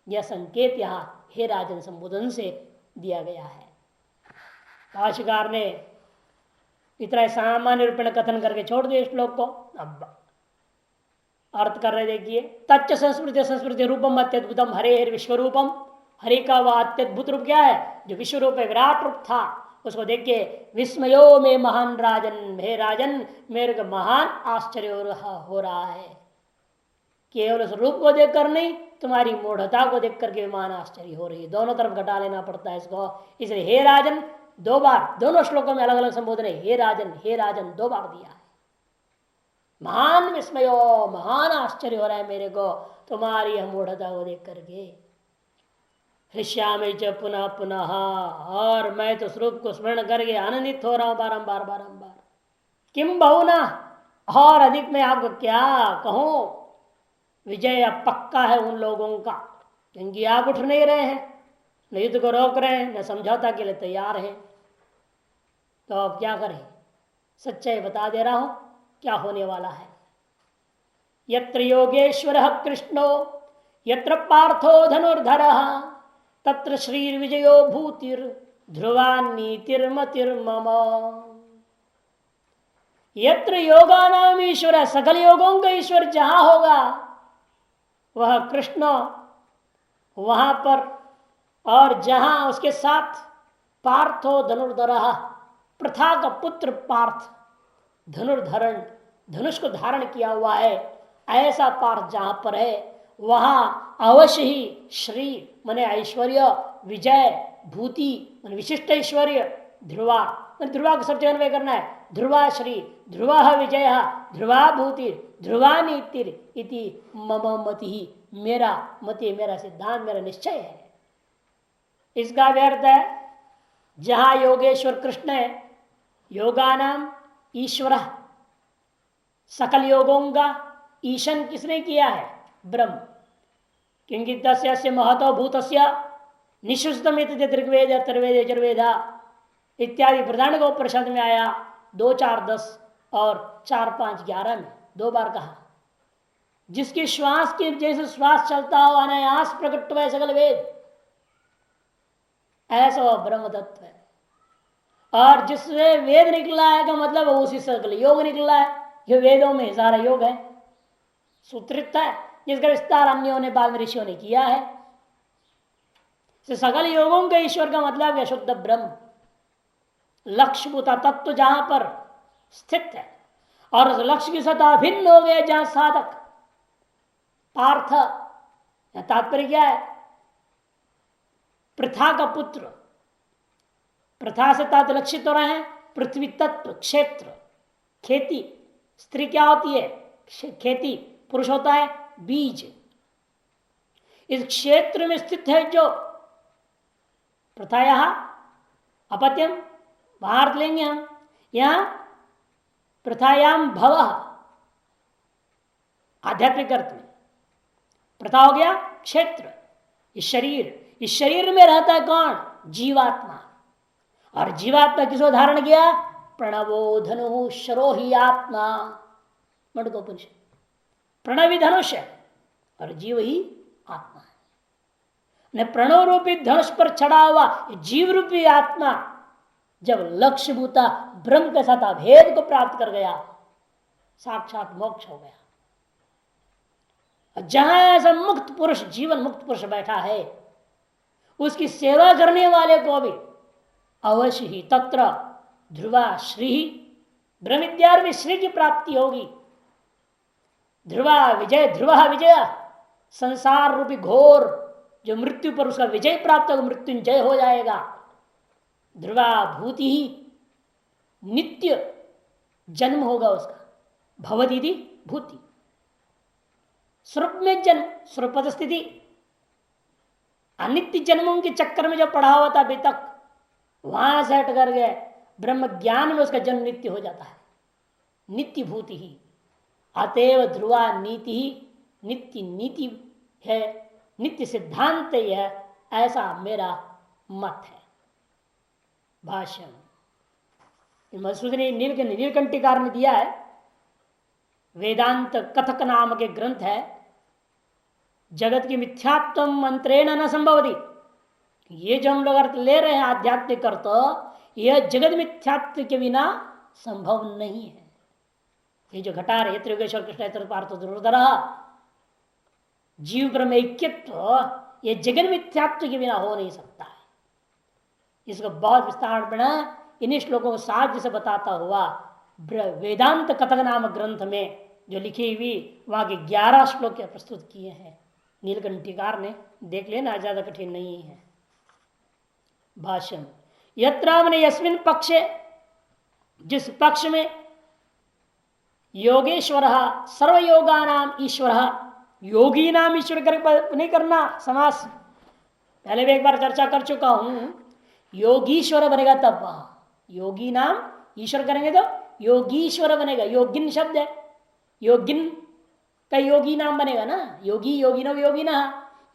है। यह संकेत यहां हे राजन संबोधन से दिया गया है। भाष्यकार ने इतना सामान्य रूप में कथन करके छोड़ दिया श्लोक को। अब अर्थ कर रहे देखिए, तच्च संस्कृति संस्कृति रूपम अत्यद्भुतम हरे विश्व रूपम। हरे का वह अत्यद्भुत रूप क्या है? जो विश्व रूप है, विराट रूप था, उसको देखिए विस्मयो में महान राजन, हे राजन मेरे को महान आश्चर्य हो रहा है। केवल उस रूप को देखकर नहीं, तुम्हारी मूढ़ता को देख करके महान आश्चर्य हो रही है। दोनों तरफ घटा लेना पड़ता है इसको। इसलिए हे राजन दो बार, दोनों श्लोकों में अलग अलग संबोधन है। हे राजन दो बार दिया है। महान विस्मयो, महान आश्चर्य हो रहा है मेरे को तुम्हारी मूढ़ता को देख करके। हृष्यामि च पुनः पुनः, और मैं तो स्वरूप को स्मरण करके आनंदित हो रहा हूं बारंबार बारंबार। किम बहुना, और अधिक मैं आपको क्या कहूं। विजय अब पक्का है उन लोगों का, क्योंकि आप उठ नहीं रहे हैं, न युद्ध को रोक रहे हैं, न समझौता के लिए तैयार हैं। तो अब क्या करें? सच्चाई बता दे रहा हूं क्या होने वाला है। यत्र योगेश्वर कृष्णो यत्र पार्थो धनुर्धरः तत्र श्री विजयो भूतिर ध्रुवान्नीतिर्मतिर्मम। यत्र योगानाम ईश्वर, सकल योगों का ईश्वर जहां होगा वह कृष्ण वहां पर, और जहां उसके साथ पार्थो धनुर्धरः, प्रथा का पुत्र पार्थ धनुर्धरण, धनुष को धारण किया हुआ है, ऐसा पार्थ जहां पर है वहां अवश्य ही श्री मने ऐश्वर्य, विजय, भूति मन विशिष्ट ऐश्वर्य, ध्रुवा ध्रुवा को सब जगह अन्वय करना है। ध्रुवा श्री, ध्रुवा विजय, ध्रुवा भूति, ध्रुवा नीतिर इति मम मति ही, मेरा मति, मेरा सिद्धांत, मेरा निश्चय है। इसका व्यर्थ है जहां योगेश्वर कृष्ण है, योगानाम ईश्वर, सकल योगों का ईशन किसने किया है? ब्रह्म। क्योंकि तस्य महतो भूतस्य निश्चितमित ऋग्वेद तर्वेद यजुर्वेदा इत्यादि प्रधान को उपनिषद में आया 2, 4, 10 और 4, 5, 11 में 2 बार कहा। जिसके श्वास के जैसे श्वास चलता हो अनायास प्रकट हुआ सकल वेद, ऐसा वह ब्रह्म तत्व है। और जिससे वेद निकला है का मतलब उसी सकल योग निकला है। यह वेदों में सारा योग है, सूत्रित है, जिसका विस्तार अन्यों ने बाद में ऋषियों ने किया है। सकल योगों के ईश्वर का मतलब है शुद्ध ब्रह्म, लक्ष्यभूता तत्व जहां पर स्थित है, और उस लक्ष्य की सतह भिन्न हो गए जहां साधक पार्थ। तात्पर्य क्या है? प्रथा का पुत्र, प्रथा से तात लक्षित हो रहे हैं पृथ्वी तत्व, क्षेत्र, खेती। स्त्री क्या होती है? खेती। पुरुष होता है बीज। इस क्षेत्र में स्थित है जो प्रथा, यहां अपत्यम बाहर लेंगे हम, यहां प्रथायाम भव, आध्यात्मिक अर्थ में प्रथा हो गया क्षेत्र। इस शरीर में रहता है कौन? जीवात्मा। और जीवात्मा किसको धारण किया? प्रणवो धनु शरोहि आत्मा, मंडकोपनिषद। प्रणवी धनुष है और जीव ही आत्मा है। ने प्रणव रूपी धनुष पर चढ़ा हुआ जीव रूपी आत्मा जब लक्ष्यभूता ब्रह्म के साथ अभेद को प्राप्त कर गया, साक्षात मोक्ष हो गया। जहां ऐसा मुक्त पुरुष, जीवन मुक्त पुरुष बैठा है, उसकी सेवा करने वाले को भी अवश्य ही तत्र ध्रुवा श्री ब्रह्म विद्या में श्री की प्राप्ति होगी। ध्रुवा विजय, ध्रुव विजय, संसार रूपी घोर जो मृत्यु पर उसका विजय प्राप्त होगा, मृत्युंजय हो जाएगा। ध्रुवा भूति ही, नित्य जन्म होगा उसका। भवदीदि भूति, स्वरूप में जन्म, स्वरूपद स्थिति। अनित्य जन्मों के चक्कर में जो पढ़ा हुआ था अभी तक, वहां से हट कर गए ब्रह्म ज्ञान में उसका जन्म नित्य हो जाता है। नित्य भूति ही, अतएव ध्रुवा नीति ही नित्य नीति है, नित्य सिद्धांत ही है, ऐसा मेरा मत है। भाष्य मधुसूदनी नीलकंठीकार ने दिया है, वेदांत कथक नाम के ग्रंथ है। जगत की मिथ्यात्व मंत्रेण न संभवती, ये जो हम लोग अर्थ ले रहे हैं आध्यात्मिक अर्थ, यह जगत मिथ्यात्व के बिना संभव नहीं है। ये जो घटा रहे त्रियोगेश्वर कृष्ण पार्थ ध्रुवधर जीव ब्रह्म ऐक्यत्व, ये जगत मिथ्यात्व के बिना हो नहीं सकता है। इसको बहुत विस्तार बिना इन्हीं श्लोकों को साथ जैसे बताता हुआ वेदांत कथक नाम ग्रंथ में जो लिखी हुई वहां के 11 श्लोक प्रस्तुत किए हैं नीलकंठीकार ने, देख लेना, ज्यादा कठिन नहीं है। भाष्य यत्र यस्मिन् पक्षे, जिस पक्ष में योगेश्वर सर्वयोगानाम ईश्वर, योगी नाम ईश्वर नहीं करना समास, पहले भी एक बार चर्चा कर चुका हूं। योगीश्वर बनेगा तब वहां, योगी नाम ईश्वर करेंगे तो योगीश्वर बनेगा। योगिन शब्द है, योगिन का योगी नाम बनेगा ना, योगी योगिनो योगिना,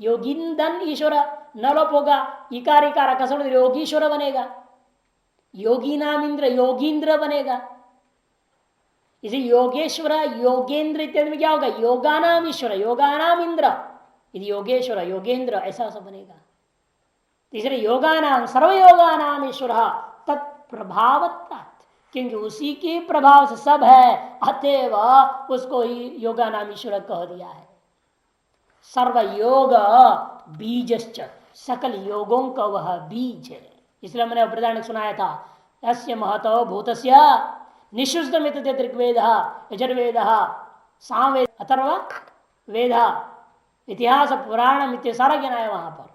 योगिंदन ईश्वर न लोप होगा, इकार इकार कसम योगीश्वर बनेगा। योगी नाम इंद्र, योगींद्र बनेगा। इसे योगेश्वर योगेंद्र इत्यादि में क्या होगा, योगा नाम ईश्वर योगा नाम इंद्र, यदि योगेश्वर योगेंद्र ऐसा सब बनेगा। तीसरे योगा नाम सर्वयोगा नाम ईश्वर तत्प्रभावत्वात्, क्योंकि उसी के प्रभाव से सब है, अतएव उसको ही योगा नाम ईश्वर कह दिया है। सर्वयोग बीजश्च, सकल योगों का वह बीज है। इसलिए मैंने प्रधान सुनाया था, यस्य महतो भूतस्य निःशुद्धमित ऋग्वेद यजुर्वेद सामवेद अथर्व वेद इतिहास पुराण मित्य सारा ज्ञान है वहां पर।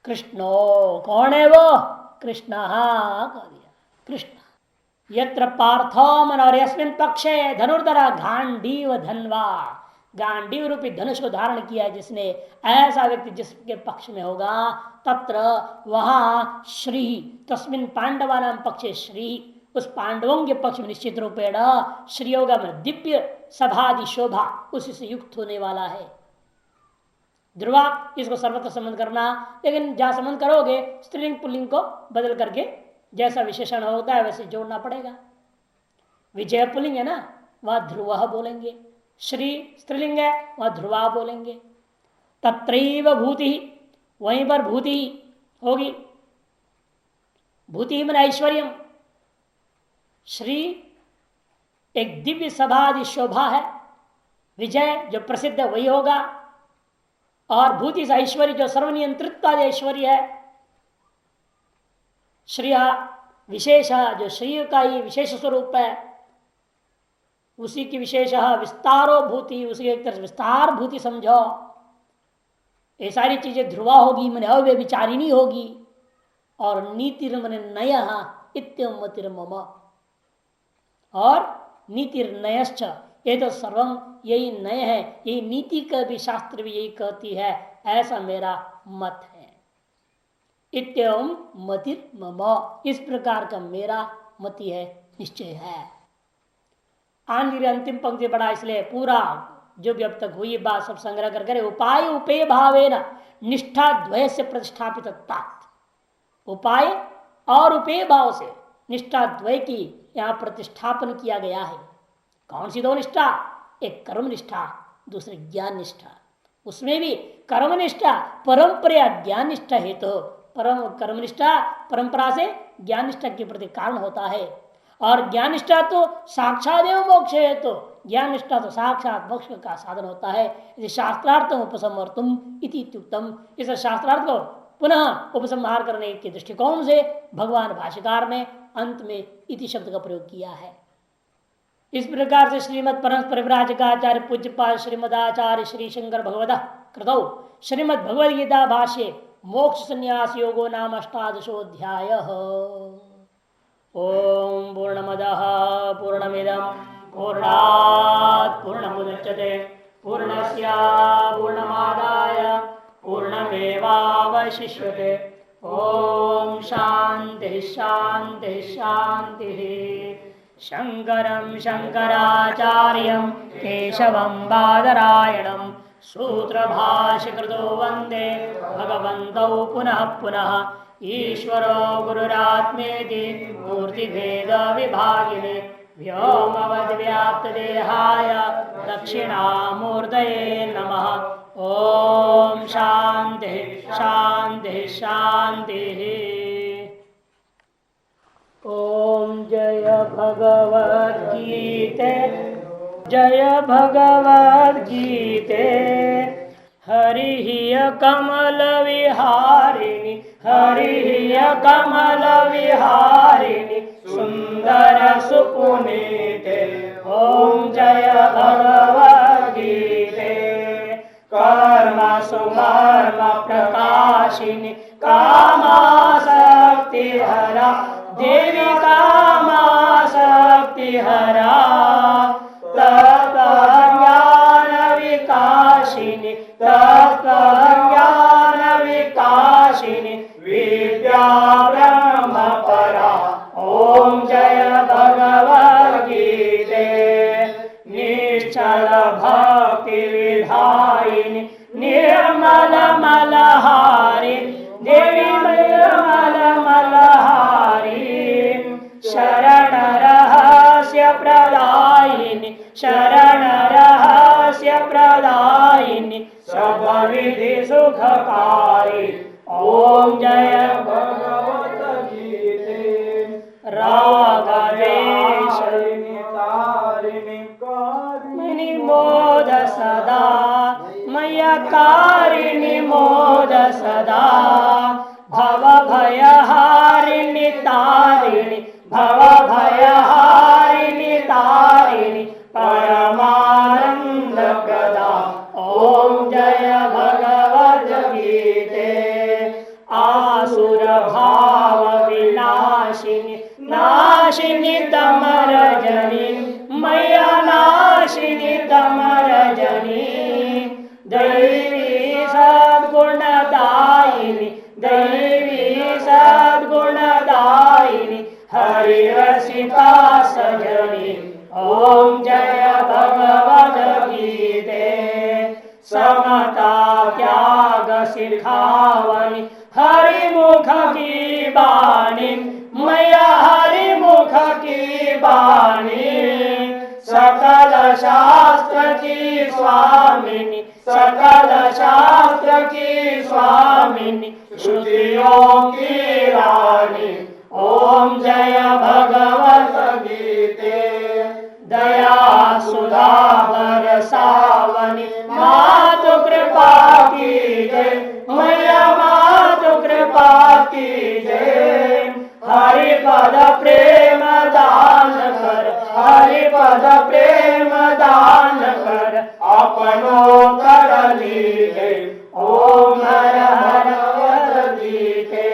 कृष्णो, कौन है वो? कृष्ण कह दिया, कृष्ण। यत्र पार्थो मन, और यस्मिन् पक्षे धनुर्धरा गांडीव धनवा, गांडीव रूपी धनुष को धारण किया है जिसने, ऐसा व्यक्ति जिसके पक्ष में होगा, तत्र वहां श्री, तस्मिन् पांडवा नाम पक्षे श्री, उस पांडवों के पक्ष में निश्चित रूपेण श्री होगा, में दिव्य सभादि शोभा उसी से युक्त होने वाला है। ध्रुवा, इसको सर्वत्र संबंध करना, लेकिन जहां संबंध करोगे स्त्रीलिंग पुल्लिंग को बदल करके जैसा विशेषण होता है वैसे जोड़ना पड़ेगा। विजय पुल्लिंग है ना, वहां ध्रुव बोलेंगे, श्री स्त्रीलिंग है वहां ध्रुवा बोलेंगे। तत्रैव भूति, वहीं पर भूति होगी। भूति मन ऐश्वर्यम, श्री एक दिव्य सभादि शोभा है, विजय जो प्रसिद्ध वही होगा, और भूति से ऐश्वर्य जो सर्वनियंत्रित ऐश्वर्य है। श्री विशेष, जो श्री का ही विशेष स्वरूप है, उसी की विशेष विस्तारो भूति, उसी एक तरह से विस्तार भूति समझो। ये सारी चीजें ध्रुवा होगी, मैंने अव्यभिचारिणी होगी, और नीतिर मन नय इत्यमतिर मम, और नीतिर्नयश्च, ये तो सर्वम यही नय है, यही नीति का भी शास्त्र भी यही कहती है, ऐसा मेरा मत है। इत्यम मतिर मम, इस प्रकार का मेरा मति है, निश्चय है। आंधी अंतिम पंक्ति बड़ा, इसलिए पूरा जो भी अब तक हुई बात सब संग्रह कर करे। उपाय उपेय भावेन निष्ठा द्वय से प्रतिष्ठापित, उपाय और उपेय भाव से निष्ठा द्वय की यहाँ प्रतिष्ठापन किया गया है। कौन सी दो निष्ठा? एक कर्म निष्ठा, दूसरी ज्ञान निष्ठा। उसमें भी कर्म निष्ठा परंपरा ज्ञान निष्ठा हेतु, तो परम कर्म निष्ठा परंपरा से ज्ञान निष्ठा के प्रति कारण होता है, और ज्ञान निष्ठा तो साक्षात एवं मोक्ष है, तो ज्ञान निष्ठा तो साक्षात मोक्ष का साधन होता है। शास्त्रार्थम उपसमर्थुम इति उत्तम, इस शास्त्रार्थ को पुनः उपसंहार करने के दृष्टिकोण से भगवान भाष्यकार ने अंत में इति शब्द का प्रयोग किया है। इस प्रकार से श्रीमद परम परिव्राजकाचार्य पूज्यपाद श्रीमदाचार्य श्री शंकर भगवत कृतौ श्रीमद भगवद गीता भाष्ये मोक्ष संन्यास योगो नाम अष्टादशोऽध्याय। ओम पूर्णमदः पूर्णमिदं पूर्णात् पूर्णमुदच्यते पूर्णस्य पूर्णमादाय पूर्णमेवावशिष्यते। ओम शांति शांति शांति। शंकरं शंकराचार्यं केशवं बादरायणं सूत्रभाष्यकृतो वन्दे भगवन्तौ पुनः पुनः। ईश्वरो गुरुरात्मेति मूर्तिभेद विभागिने व्योमवद्व्याप्तदेहाय दक्षिणामूर्तये नमः। ओम शांति शांति शांति। ओम जय भगवद्गीते जय भगवद्गीते। हरि कमल विहारिणि हरि कमल विहारिणि सुंदर सुपुनीते। ओम जय भगवद्गीते। कर्म सुमर्म प्रकाशिनी कामासक्ति हरा देवी कामासक्ति हरा तत्त्वज्ञान विकासिनी तत्त्वज्ञान विकासिनी विद्या ब्रह्म परा। ओम जय भगवद्गीते। निश्चल भक्ति विधायिनी निर्मल मलहारी देवी निर्मल मलहारी शरण रहस्य प्रदायिनी शरण रहस्य प्रदायिनी सब विधि सुखकारी। ओम जय भगवद्गीते। रागद्वेष तारिणी मोद सदा मय्या कारिणि मोद सदा भव भयहारिणि तारिणि भव भयहारिणि तारिणि परमानंद प्रदा। ओम जय भगवद्गीते। आसुर भाव विनाशिनी नाशिनी तमरजनी मैया नाशिनी तमरजनी दैवी सद्गुणदायिनी दैवी सद्गुणदायिनी हरिरसिता सजनी। ओम जय भगवद्गीते। समता त्याग सिखावनी हरिमुख की बाणी मैया हरिमुख की बाणी सकल शास्त्र की स्वामिनी सकल शास्त्र की स्वामिनी श्रुतियों की रानी। ओम जय भगवद्गीते। दया सुधा बरसावनी मातु कृपा कीजे मैया मातु कृपा कीजे। हरि पद प्रेम दान कर हरि पद प्रेम दान कर अपनो कर लीजे। ओम हर हर भगवद्गीते।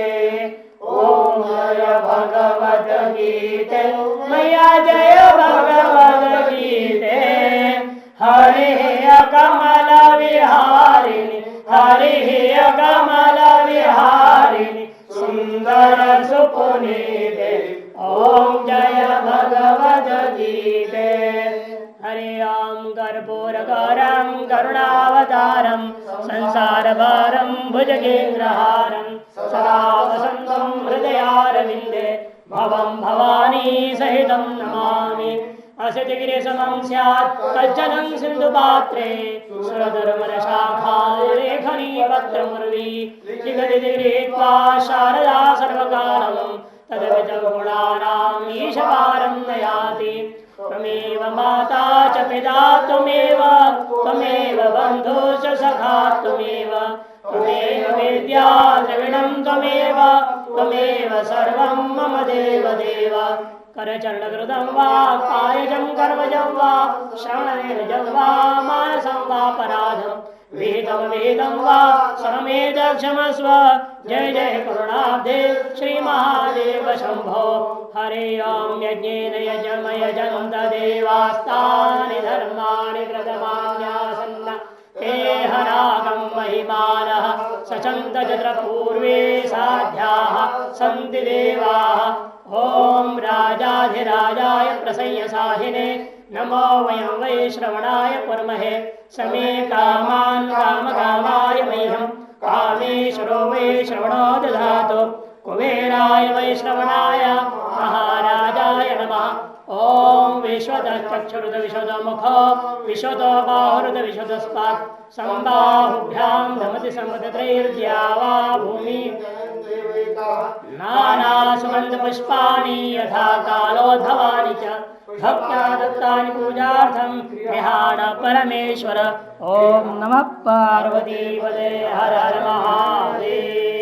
ओम हर भगवद्गीते मैया जय भगवद्गीते। हरि कमल विहारिणि हरि कमल विहारिणि सुंदर सुपुनीते। ओम जय भगवद्गीते। हरि ओम कर्पूरगौरं करुणावतारं संसारभारं भुजगेन्द्रहारं सदा वसन्तं हृदयारविन्दे भवं भवानी सहितं नमामि। असतिगिरिसमं स्यात् तज्जलं सिन्धुपात्रे सुरधर्मशाखालेखनी पत्रमुर्वी लिखति गृहीत्वा शारदा सर्वकालं तदविधं गुणानाम् ईशपारं नयाति। त्वमेव माता च पिता त्वमेव बन्धुश्च सखा त्वमेव त्वमेव वेद्या द्रविणं त्वमेव त्वमेव सर्वं मम देव देव करचरणकृतं वा कायजं कर्मजं वा श्रवणनिर्जं वा मानसं वा पराधं विहितं वा स्वमेत क्षमस्व जय जय करुणाब्धे श्रीमहादेव शंभो हरे ओं यज्ञेन यजमयजन्त देवास्तानि धर्माणि कृतमान्यासन्न ते हरागं महिमानः सचन्त जत्र पूर्वे साध्याः सन्ति देवाः ॐ राजाधिराजाय प्रसंयसाधिने नमो वयं वै श्रवणाय कुर्महे समे कामान् कामकामाय मह्यं कामेश्वरो वै श्रवणो दधातु कुबेराय वै श्रवणाय महाराजाय नमः ॐ विश्वतश्चक्षुरुदविशदमुखो विशतो बाहुरुदविशदस्तात् सम्बाहुभ्यां दमति सम्मतत्रैर्द्या वा भूमि नानासुगन्धपुष्पाणि यथा कालोद्भवानि च भक्त्या दत्तानि पूजार्थं गृहाण परमेश्वर। ॐ नमः पार्वतीपदे हर हर महादेव।